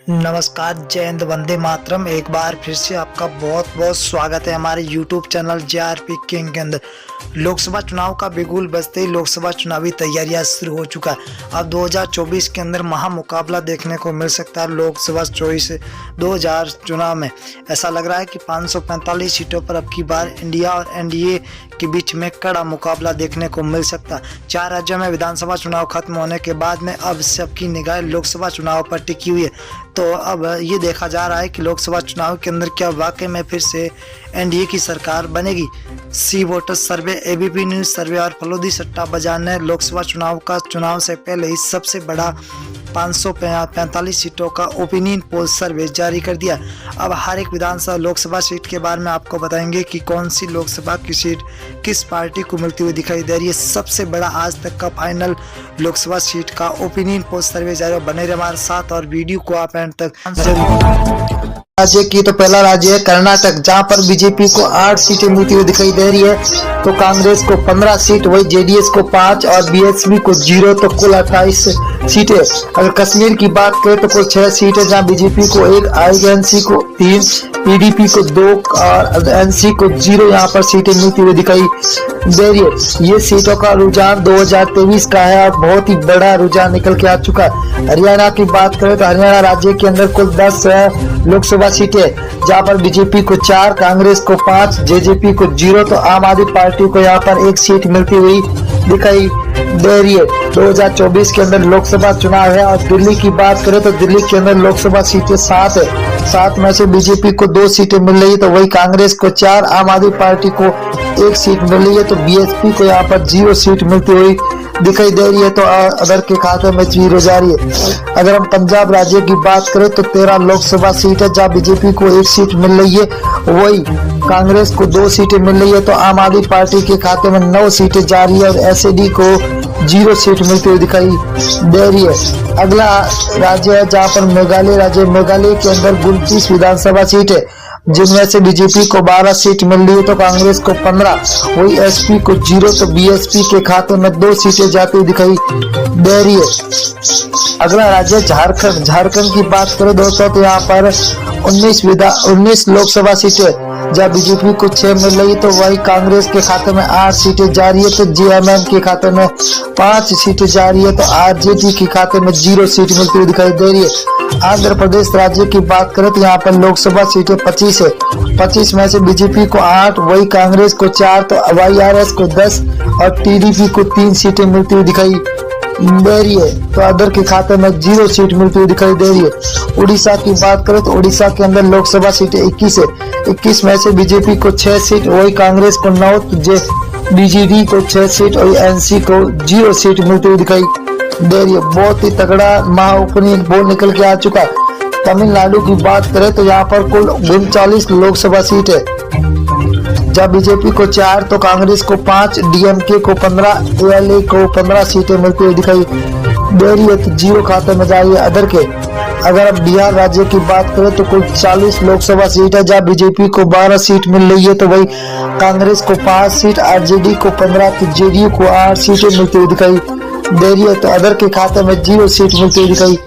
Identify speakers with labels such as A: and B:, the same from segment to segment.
A: नमस्कार, जय हिंद, वंदे मातरम। एक बार फिर से आपका बहुत बहुत स्वागत है हमारे YouTube चैनल JRP किंग के अंदर। लोकसभा चुनाव का बिगुल बजते ही लोकसभा चुनावी तैयारियां शुरू हो चुका है। अब 2024 के अंदर महामुकाबला देखने को मिल सकता है। लोकसभा 2000 चुनाव में ऐसा लग रहा है कि 545 सीटों पर अब की बार इंडिया और NDA के बीच में कड़ा मुकाबला देखने को मिल सकता है। 4 राज्यों में विधानसभा चुनाव खत्म होने के बाद में अब सबकी निगाह लोकसभा चुनाव पर टिकी हुई है। तो अब ये देखा जा रहा है कि लोकसभा चुनाव के अंदर क्या वाकई में फिर से NDA की सरकार बनेगी। सी वोटर्स सर्वे, ABP न्यूज सर्वे और फलोदी सट्टा बाजार ने लोकसभा चुनाव से पहले ही सबसे बड़ा 545 सीटों का ओपिनियन पोल सर्वे जारी कर दिया। अब हर एक लोकसभा सीट के बारे में आपको बताएंगे कि कौन सी लोकसभा की सीट किस पार्टी को मिलती हुई दिखाई दे रही है। सबसे बड़ा आज तक का फाइनल लोकसभा सीट का ओपिनियन पोल सर्वे जारी। बने रहे हमारे साथ और वीडियो को आप एंड तक जरूर। राज्य की तो पहला राज्य है कर्नाटक, जहां पर बीजेपी को 8 सीटें मिलती हुई दिखाई दे रही है, तो कांग्रेस को 15 सीट, वही JDS को 5 और BSP को 0, तो कुल 28 सीटें। अगर कश्मीर की बात करें तो कुल 6 सीटें, जहां बीजेपी को 1, INC को 3, PDP को 2 और NC को 0 यहाँ पर सीटें मिलती हुई दिखाई दे रही है। ये सीटों का रुझान 2023 का है और बहुत ही बड़ा रुझान निकल के आ चुका है। हरियाणा की बात करें तो हरियाणा राज्य के अंदर कुल 10 लोकसभा सीटें, जहां पर बीजेपी को 4, कांग्रेस को 5, JJP को 0, तो आम आदमी पार्टी को यहाँ पर 1 सीट मिलती हुई दिखाई दे रही है। 2024 के अंदर लोकसभा चुनाव है। और दिल्ली की बात करें तो दिल्ली के अंदर लोकसभा सीटें 7 है। 7 में से बीजेपी को 2 सीटें मिल रही है, तो वही कांग्रेस को 4, आम आदमी पार्टी को 1 सीट मिल रही है, तो BSP को यहाँ पर 0 सीट मिलती हुई दिखाई दे रही है। तो अदर के खाते में 0 जा रही है। अगर हम पंजाब राज्य की बात करें तो 13 लोकसभा सीट है, जहाँ बीजेपी को 1 सीट मिल रही है, वही कांग्रेस को 2 सीटें मिल रही है, तो आम आदमी पार्टी के खाते में 9 सीटें जा रही है और SAD को 0 सीट मिलती हुई दिखाई दे रही है। अगला राज्य है जहाँ पर मेघालय राज्य। मेघालय के अंदर 29 विधानसभा सीट है, जिनमें से बीजेपी को 12 सीट मिल रही है, तो कांग्रेस को 15, वही SP को 0, तो BSP के खाते में 2 सीटें जाती हुई दिखाई दे रही है। अगला राज्य झारखंड। झारखंड की बात करें दोस्तों तो यहाँ पर 19 लोकसभा सीटें, जहाँ बीजेपी को 6 मिल रही है, तो वही कांग्रेस के खाते में 8 सीटें जा रही है, तो JMM के खाते में 5 सीटें जा रही है, तो RJD के खाते में 0 सीट मिलती हुई दिखाई दे रही है। आंध्र प्रदेश राज्य की बात करें तो यहाँ पर लोकसभा सीटें 25 है। 25 में से बीजेपी को 8, वही कांग्रेस को 4, तो YRS को 10 और TDP को 3 सीटें मिलती हुई दिखाई दे रही है, तो अदर के खाते में 0 सीट मिलती हुई दिखाई दे रही है। उड़ीसा की बात करें तो उड़ीसा के अंदर लोकसभा सीटें 21 है। 21 में से बीजेपी को 6 सीट, वही कांग्रेस को 9, तो BJD को 6 सीट और NC को 0 सीट मिलती हुई दिखाई दे रही है। बहुत ही तगड़ा महाओपिनियन पोल निकल के आ चुका है। तमिलनाडु की बात करें तो यहाँ पर कुल 39 लोकसभा सीट है, जहाँ बीजेपी को 4, तो कांग्रेस को 5, DMK को 15, ALA को 15 सीटें मिलती हुई दिखाई दे रही है, तो 0 खाते में जा रही है अदर के। अगर अब बिहार राज्य की बात करें तो कुल 40 लोकसभा सीट है, जहाँ बीजेपी को 12 सीट मिल रही है, तो वही कांग्रेस को 5 सीट, RJD को 15, तो JDU को 8 सीटें मिलती हुई दिखाई दे रही है, तो अदर के खाते में 0 सीट मिलती हुई दिखाई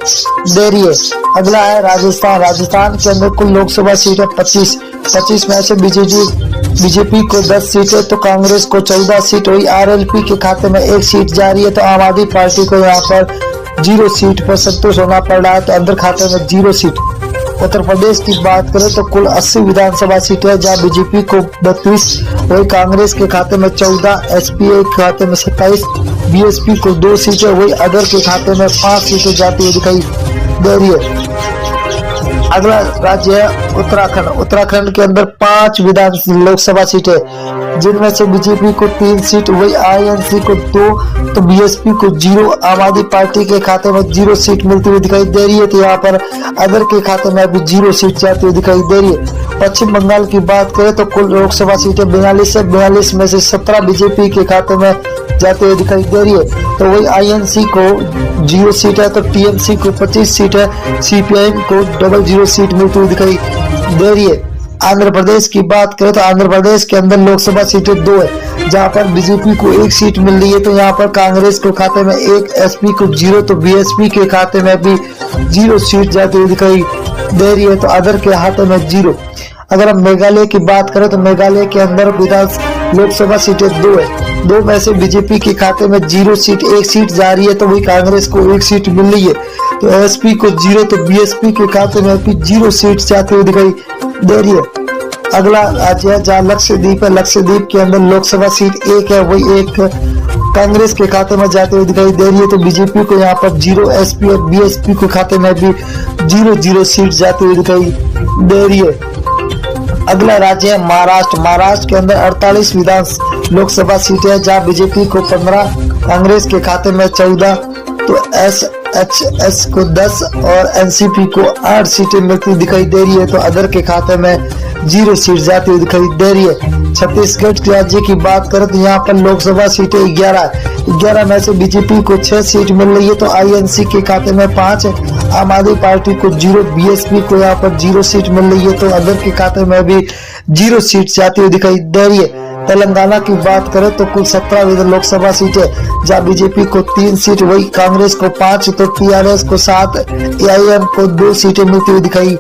A: दे रही है। अगला है राजस्थान। राजस्थान के अंदर कुल लोकसभा सीट है 25 में से बीजेपी को 10 सीट है, तो कांग्रेस को 14 सीट, वही RLP के खाते में 1 सीट जा रही है, तो आम आदमी पार्टी को यहाँ पर 0 सीट पर संतोष होना पड़ रहा है, तो अंदर खाते में 0 सीट। उत्तर प्रदेश की बात करें तो कुल 80 विधानसभा सीटें है, जहाँ बीजेपी को 32, वही कांग्रेस के खाते में 14, SPA के खाते में 27, BSP को 2 सीटें, वही अदर के खाते में 5 सीटें जाती हुई दिखाई दे रही है। अगला राज्य है उत्तराखंड। उत्तराखंड के अंदर 5 लोकसभा सीटें, जिनमें से बीजेपी को 3 सीट, वही INC को 2, तो BSP को 0, आम आदमी पार्टी के खाते में 0 सीट मिलती हुई दिखाई दे रही है, तो यहाँ पर अदर के खाते में अभी 0 सीट जाती हुई दिखाई दे रही है। पश्चिम बंगाल की बात करें तो कुल लोकसभा सीटें 42 है। 42 में से 17 बीजेपी के खाते में जाते हुए दिखाई दे रही है, तो वही INC को 0 सीट है, तो TMC को 25 सीट है, CPIM को 00 सीट मिलती हुई दिखाई दे रही है। आंध्र प्रदेश की बात करें तो आंध्र प्रदेश के अंदर लोकसभा सीटें 2 है, जहां पर बीजेपी को 1 सीट मिल रही है। तो यहाँ पर कांग्रेस को खाते में 1, एसपी को 0, तो बीएसपी के खाते में भी 0 सीट जाती हुई दिखाई दे रही है, तो अदर के हाथों में 0। अगर हम मेघालय की बात करें तो मेघालय के अंदर लोकसभा सीटें 2 है, 2 में से बीजेपपी के खाते में 0 सीट, 1 सीट जा रही है, तो वही कांग्रेस को 1 सीट मिल रही है। तो एसपी को 0, तो बीएसपी के खाते में भी 0 सीट जाती हुई दिखाई दे रही है। अगला राज्य है जहाँ लक्षद्वीप है, लक्षद्वीप के अंदर लोकसभा सीट 1 है, वही 1 कांग्रेस के खाते में जाते हुए दिखाई दे रही है। तो बीजेपी को यहाँ पर 0, एसपी और बीएसपी के खाते में भी 0 सीट जाती हुई दिखाई दे रही है। अगला राज्य है महाराष्ट्र, महाराष्ट्र के अंदर 48 विधान लोकसभा सीटें हैं, जहाँ बीजेपी को 15, कांग्रेस के खाते में 14, तो एसएचएस को 10 और एनसीपी को 8 सीटें मिलती दिखाई दे रही है, तो अदर के खाते में 0 सीट जाती हुई दिखाई दे रही है। छत्तीसगढ़ राज्य की बात करें तो यहाँ पर लोकसभा सीटें 11 में से बीजेपी को 6 सीट मिल रही है, तो आईएनसी के खाते में 5 है, आम आदमी पार्टी को 0, बीएसपी को यहाँ पर 0 सीट मिल रही है, तो अदर के खाते में भी 0 सीट जाती हुई दिखाई दे रही है। तेलंगाना की बात करें तो कुल 17 लोकसभा सीटें, जहाँ बीजेपी को 3 सीट, वही कांग्रेस को 5, तो टीआरएस को 7, एआईएम को 2 सीटें मिलती हुई दिखाई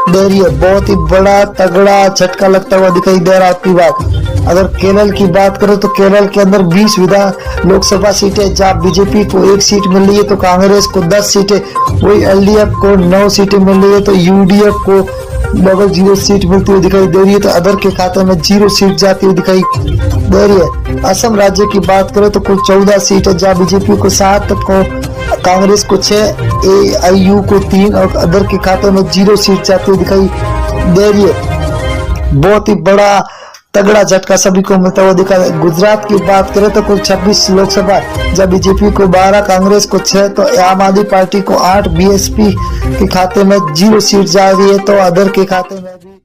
A: दे रही है। बहुत ही बड़ा तगड़ा झटका लगता हुआ दिखाई दे रहा है आपकी बात। अगर केरल की बात करें तो केरल के अंदर 20 विधान लोकसभा सीटें, जहाँ बीजेपी को 1 सीट मिल रही है, तो कांग्रेस को 10 सीटें, वही एलडीएफ को 9 सीटें मिल रही है, तो यूडीएफ को लगभग 0 सीट मिलती हुई दिखाई दे रही है, तो अदर के खाते में 0 सीट जाती हुई दिखाई दे रही है। असम राज्य की बात करें तो कुल 14 सीट है, जहाँ बीजेपी को 7, को कांग्रेस को 6, एआईयू को 3 और अदर के खाते में 0 सीट जाती हुई दिखाई दे रही है। बहुत ही बड़ा तगड़ा झटका सभी को मिलता हुआ दिखा है। गुजरात की बात करें तो कुल 26 लोकसभा, जब बीजेपी को 12, कांग्रेस को 6, तो आम आदमी पार्टी को 8, बीएसपी के खाते में 0 सीट जा रही है, तो अदर के खाते में भी